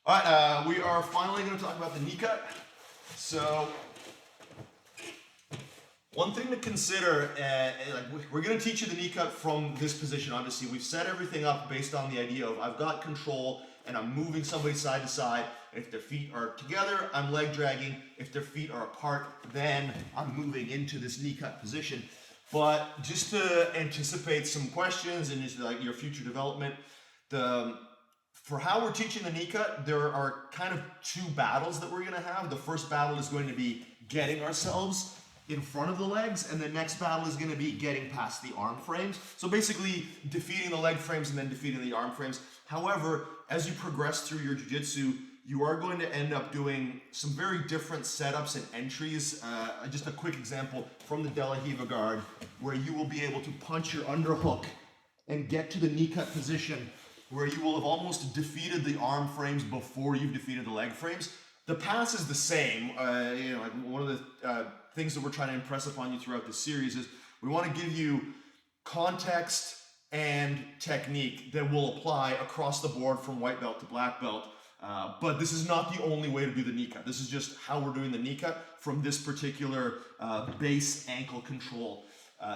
All right, we are finally going to talk about the knee cut. So, one thing to consider, we're going to teach you the knee cut from this position. Obviously, we've set everything up based on the idea of I've got control and I'm moving somebody side to side. If their feet are together, I'm leg dragging. If their feet are apart, then I'm moving into this knee cut position. But just to anticipate some questions and just like your future development, for how we're teaching the knee cut, there are kind of two battles that we're going to have. The first battle is going to be getting ourselves in front of the legs, and the next battle is going to be getting past the arm frames. So basically defeating the leg frames and then defeating the arm frames. However, as you progress through your jiu-jitsu, you are going to end up doing some very different setups and entries. Just a quick example from the De La Riva guard, where you will be able to punch your underhook and get to the knee cut position, where you will have almost defeated the arm frames before you've defeated the leg frames. The pass is the same. Like one of the things that we're trying to impress upon you throughout this series is we want to give you context and technique that will apply across the board from white belt to black belt. But this is not the only way to do the knee cut. This is just how we're doing the knee cut from this particular base ankle control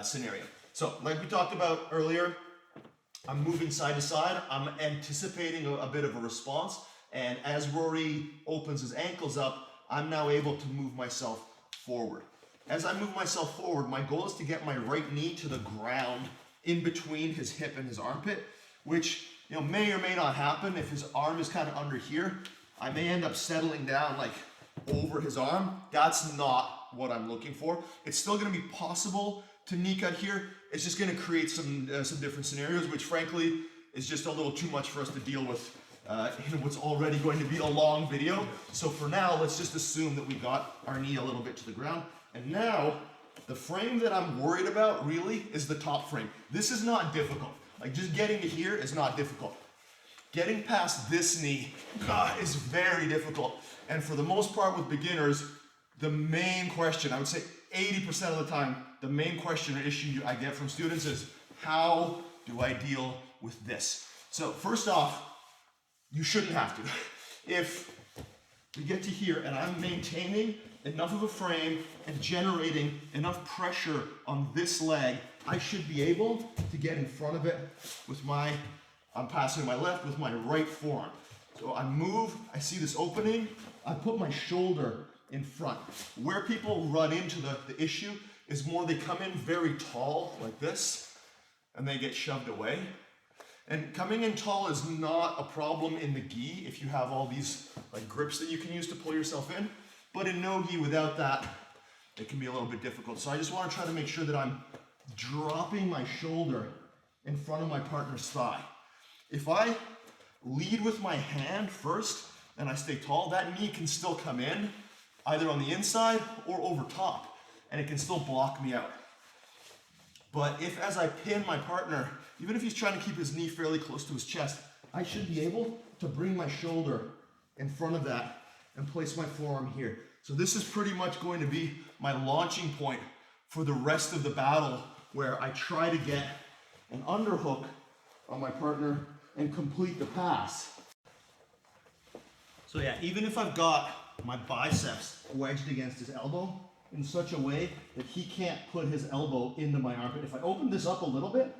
scenario. So like we talked about earlier, I'm moving side to side. I'm anticipating a bit of a response. And as Rory opens his ankles up, I'm now able to move myself forward. As I move myself forward, my goal is to get my right knee to the ground in between his hip and his armpit, which may or may not happen. If his arm is kind of under here, I may end up settling down like over his arm. That's not what I'm looking for. It's still going to be possible to knee cut here. It's just going to create some different scenarios, which frankly is just a little too much for us to deal with in what's already going to be a long video. So for now, let's just assume that we got our knee a little bit to the ground. And now, the frame that I'm worried about really is the top frame. This is not difficult. Like just getting to here is not difficult. Getting past this knee is very difficult. And for the most part with beginners, the main question, I would say 80% of the time, the main question or issue I get from students is, how do I deal with this? So first off, you shouldn't have to. If we get to here and I'm maintaining enough of a frame and generating enough pressure on this leg, I should be able to get in front of it with I'm passing my left with my right forearm. So I move, I see this opening, I put my shoulder in front. Where people run into the issue is more they come in very tall like this and they get shoved away. And coming in tall is not a problem in the gi if you have all these like grips that you can use to pull yourself in. But in no gi without that, it can be a little bit difficult. So I just want to try to make sure that I'm dropping my shoulder in front of my partner's thigh. If I lead with my hand first and I stay tall, that knee can still come in either on the inside or over top, and it can still block me out. But if as I pin my partner, even if he's trying to keep his knee fairly close to his chest, I should be able to bring my shoulder in front of that and place my forearm here. So this is pretty much going to be my launching point for the rest of the battle, where I try to get an underhook on my partner and complete the pass. So yeah, even if I've got my biceps wedged against his elbow in such a way that he can't put his elbow into my armpit, if I open this up a little bit,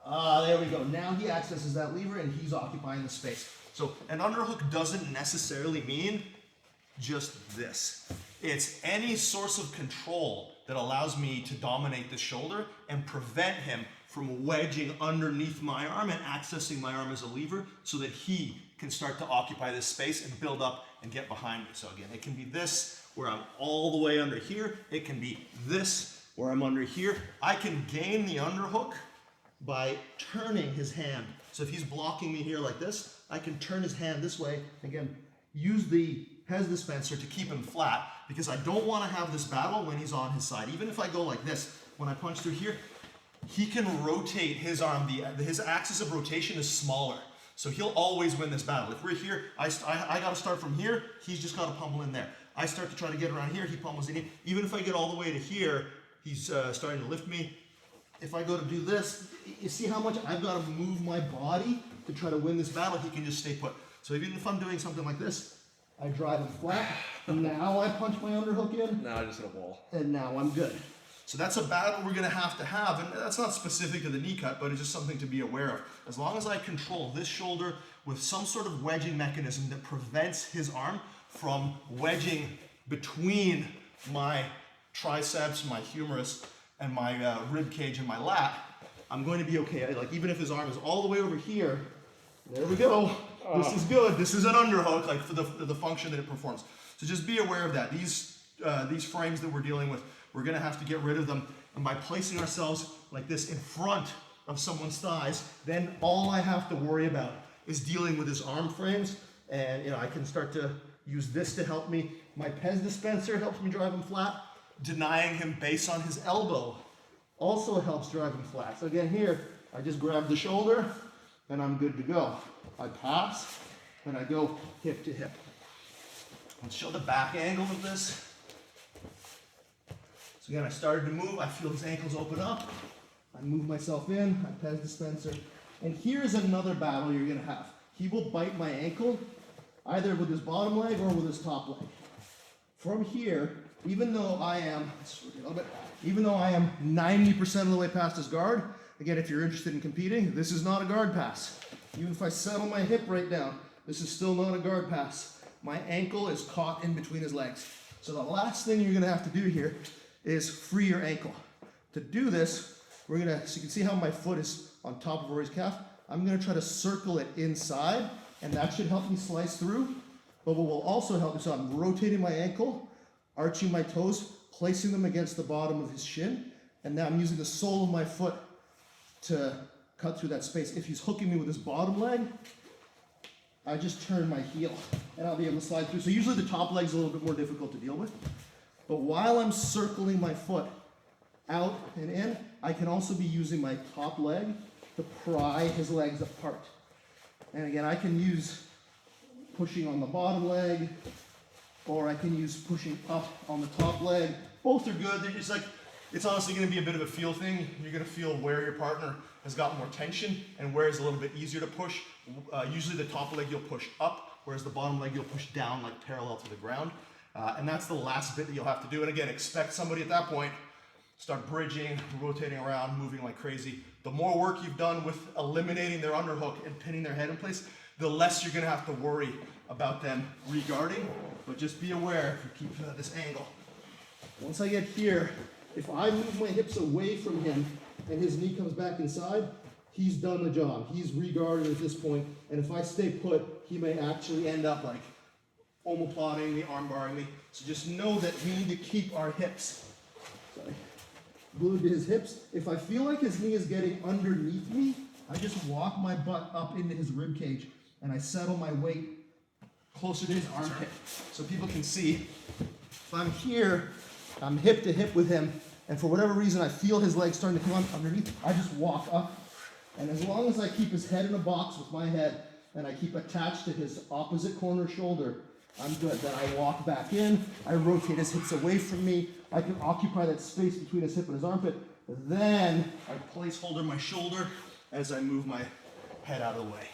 there we go. Now he accesses that lever and he's occupying the space. So an underhook doesn't necessarily mean just this. It's any source of control that allows me to dominate the shoulder and prevent him from wedging underneath my arm and accessing my arm as a lever so that he can start to occupy this space and build up and get behind me. So again, it can be this where I'm all the way under here. It can be this where I'm under here. I can gain the underhook by turning his hand. So if he's blocking me here like this, I can turn his hand this way. Again, use the Hes dispenser to keep him flat, because I don't want to have this battle when he's on his side. Even if I go like this, when I punch through here, he can rotate his arm. His axis of rotation is smaller. So he'll always win this battle. If we're here, I got to start from here, he's just got to pummel in there. I start to try to get around here, he pummels in. Even if I get all the way to here, he's starting to lift me. If I go to do this, you see how much I've got to move my body to try to win this battle? He can just stay put. So even if I'm doing something like this, I drive him flat, now I punch my underhook in. Now I just hit a wall. And now I'm good. So that's a battle we're gonna have to have, and that's not specific to the knee cut, but it's just something to be aware of. As long as I control this shoulder with some sort of wedging mechanism that prevents his arm from wedging between my triceps, my humerus, and my rib cage and my lat, I'm going to be okay. Like even if his arm is all the way over here, there we go. This is good. This is an underhook, like for the function that it performs. So just be aware of that. These frames that we're dealing with, we're gonna have to get rid of them. And by placing ourselves like this in front of someone's thighs, then all I have to worry about is dealing with his arm frames. And I can start to use this to help me. My Pez dispenser helps me drive him flat. Denying him base on his elbow also helps drive him flat. So again here, I just grab the shoulder and I'm good to go. I pass and I go hip to hip. Let's show the back angle of this. So again, I started to move. I feel his ankles open up. I move myself in. I Pez dispenser. And here's another battle you're going to have. He will bite my ankle either with his bottom leg or with his top leg. From here, even though I am 90% of the way past his guard, again, if you're interested in competing, this is not a guard pass. Even if I settle my hip right down, this is still not a guard pass. My ankle is caught in between his legs. So the last thing you're gonna have to do here is free your ankle. To do this, so you can see how my foot is on top of Rory's calf. I'm gonna try to circle it inside, and that should help me slice through. But what will also help me, so I'm rotating my ankle, arching my toes, placing them against the bottom of his shin, and now I'm using the sole of my foot to cut through that space. If he's hooking me with his bottom leg, I just turn my heel and I'll be able to slide through. So usually the top leg's a little bit more difficult to deal with. But while I'm circling my foot out and in, I can also be using my top leg to pry his legs apart. And again, I can use pushing on the bottom leg, or I can use pushing up on the top leg. Both are good. They're just like, it's honestly going to be a bit of a feel thing. You're going to feel where your partner has got more tension and where it's a little bit easier to push. Usually the top leg you'll push up, whereas the bottom leg you'll push down, like parallel to the ground. And that's the last bit that you'll have to do. And again, expect somebody at that point start bridging, rotating around, moving like crazy. The more work you've done with eliminating their underhook and pinning their head in place, the less you're going to have to worry about them regarding. But just be aware if you keep this angle. Once I get here, if I move my hips away from him and his knee comes back inside, he's done the job. He's regarded at this point, and if I stay put, he may actually end up like omoplating me, arm barring me. So just know that we need to keep our hips glued to his hips. If I feel like his knee is getting underneath me, I just walk my butt up into his rib cage and I settle my weight closer to his armpit. So people can see if I'm here, I'm hip to hip with him, and for whatever reason I feel his legs starting to come up underneath, I just walk up. And as long as I keep his head in a box with my head and I keep attached to his opposite corner shoulder, I'm good. Then I walk back in, I rotate his hips away from me, I can occupy that space between his hip and his armpit. Then I placeholder my shoulder as I move my head out of the way.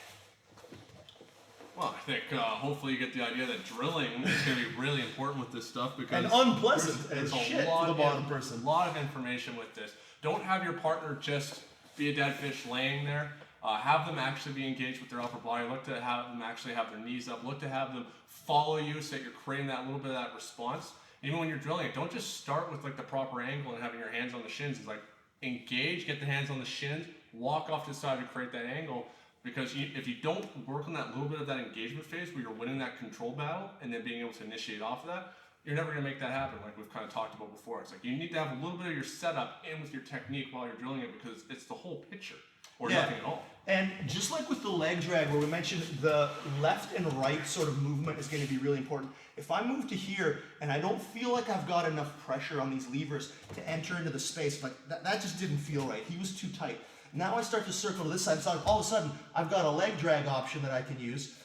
Well, I think hopefully you get the idea that drilling is going to be really important with this stuff because and unpleasant there's as shit for the bottom person. A lot of information with this. Don't have your partner just be a dead fish laying there. Have them actually be engaged with their upper body. Look to have them actually have their knees up. Look to have them follow you so that you're creating that little bit of that response. Even when you're drilling it, don't just start with like the proper angle and having your hands on the shins. It's like engage, get the hands on the shins, walk off to the side to create that angle. Because if you don't work on that little bit of that engagement phase where you're winning that control battle and then being able to initiate off of that, you're never going to make that happen like we've kind of talked about before. It's like you need to have a little bit of your setup in with your technique while you're drilling it because it's the whole picture or nothing at all. And just like with the leg drag where we mentioned the left and right sort of movement is going to be really important. If I move to here and I don't feel like I've got enough pressure on these levers to enter into the space, like that just didn't feel right. He was too tight. Now I start to circle to this side, so all of a sudden I've got a leg drag option that I can use.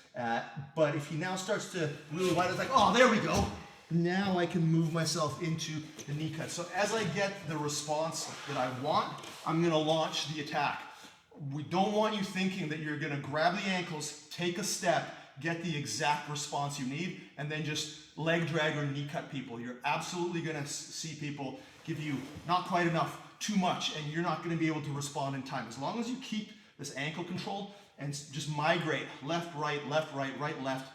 But if he now starts to really widen, it's like, oh, there we go. Now I can move myself into the knee cut. So as I get the response that I want, I'm gonna launch the attack. We don't want you thinking that you're gonna grab the ankles, take a step, get the exact response you need, and then just leg drag or knee cut people. You're absolutely gonna see people give you not quite enough, too much, and you're not gonna be able to respond in time. As long as you keep this ankle control and just migrate left, right, right, left,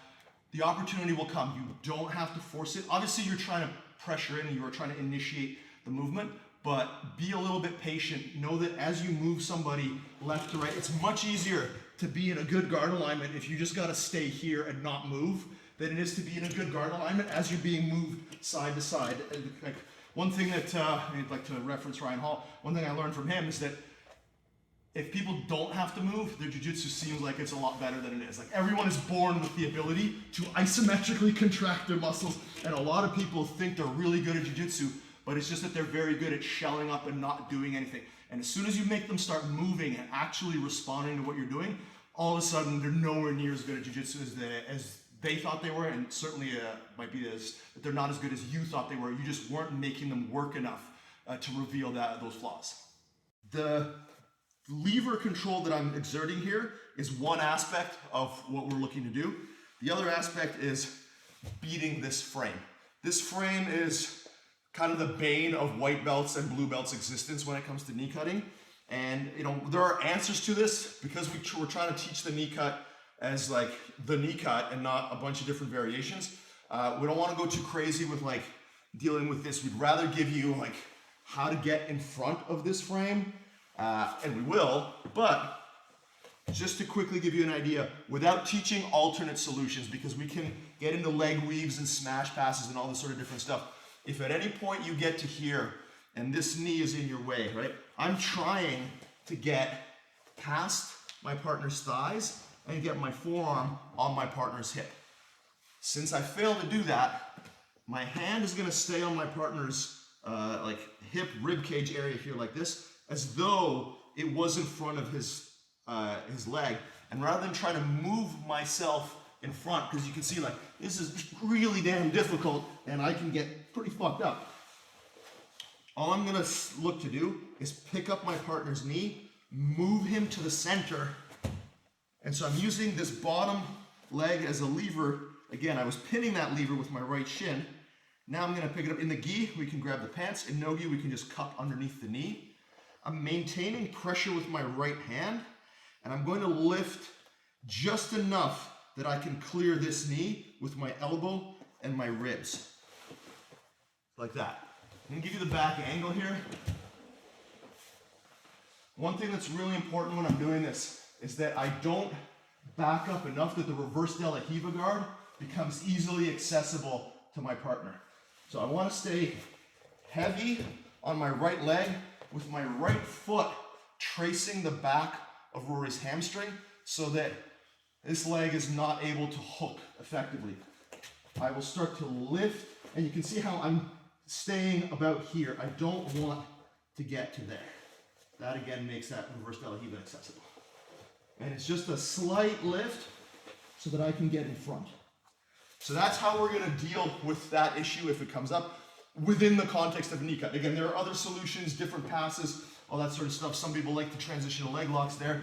the opportunity will come. You don't have to force it. Obviously, you're trying to pressure in and you are trying to initiate the movement, but be a little bit patient. Know that as you move somebody left to right, it's much easier to be in a good guard alignment if you just gotta stay here and not move than it is to be in a good guard alignment as you're being moved side to side. Like, one thing that I'd like to reference Ryan Hall, one thing I learned from him is that if people don't have to move, their jiu-jitsu seems like it's a lot better than it is. Like, everyone is born with the ability to isometrically contract their muscles, and a lot of people think they're really good at jiu-jitsu, but it's just that they're very good at shelling up and not doing anything. And as soon as you make them start moving and actually responding to what you're doing, all of a sudden they're nowhere near as good at jiu-jitsu as they thought they were, and certainly might be that they're not as good as you thought they were. You just weren't making them work enough to reveal those flaws. The lever control that I'm exerting here is one aspect of what we're looking to do. The other aspect is beating this frame. This frame is kind of the bane of white belts and blue belts' existence when it comes to knee cutting. And there are answers to this because we're trying to teach the knee cut as like the knee cut and not a bunch of different variations. We don't want to go too crazy with like dealing with this. We'd rather give you like how to get in front of this frame, and we will, but just to quickly give you an idea, without teaching alternate solutions, because we can get into leg weaves and smash passes and all this sort of different stuff. If at any point you get to here and this knee is in your way, right? I'm trying to get past my partner's thighs and get my forearm on my partner's hip. Since I fail to do that, my hand is gonna stay on my partner's like hip rib cage area here like this, as though it was in front of his leg. And rather than trying to move myself in front, because you can see like this is really damn difficult and I can get pretty fucked up. All I'm gonna look to do is pick up my partner's knee, move him to the center. And so I'm using this bottom leg as a lever. Again, I was pinning that lever with my right shin. Now I'm gonna pick it up. In the gi, we can grab the pants. In no gi, we can just cup underneath the knee. I'm maintaining pressure with my right hand, and I'm going to lift just enough that I can clear this knee with my elbow and my ribs. Like that. I'm gonna give you the back angle here. One thing that's really important when I'm doing this is that I don't back up enough that the reverse de la Riva guard becomes easily accessible to my partner. So I want to stay heavy on my right leg with my right foot tracing the back of Rory's hamstring so that this leg is not able to hook effectively. I will start to lift, and you can see how I'm staying about here. I don't want to get to there. That again makes that reverse de la Riva accessible. And it's just a slight lift so that I can get in front. So that's how we're gonna deal with that issue if it comes up within the context of a knee cut. Again, there are other solutions, different passes, all that sort of stuff. Some people like to transition to leg locks there.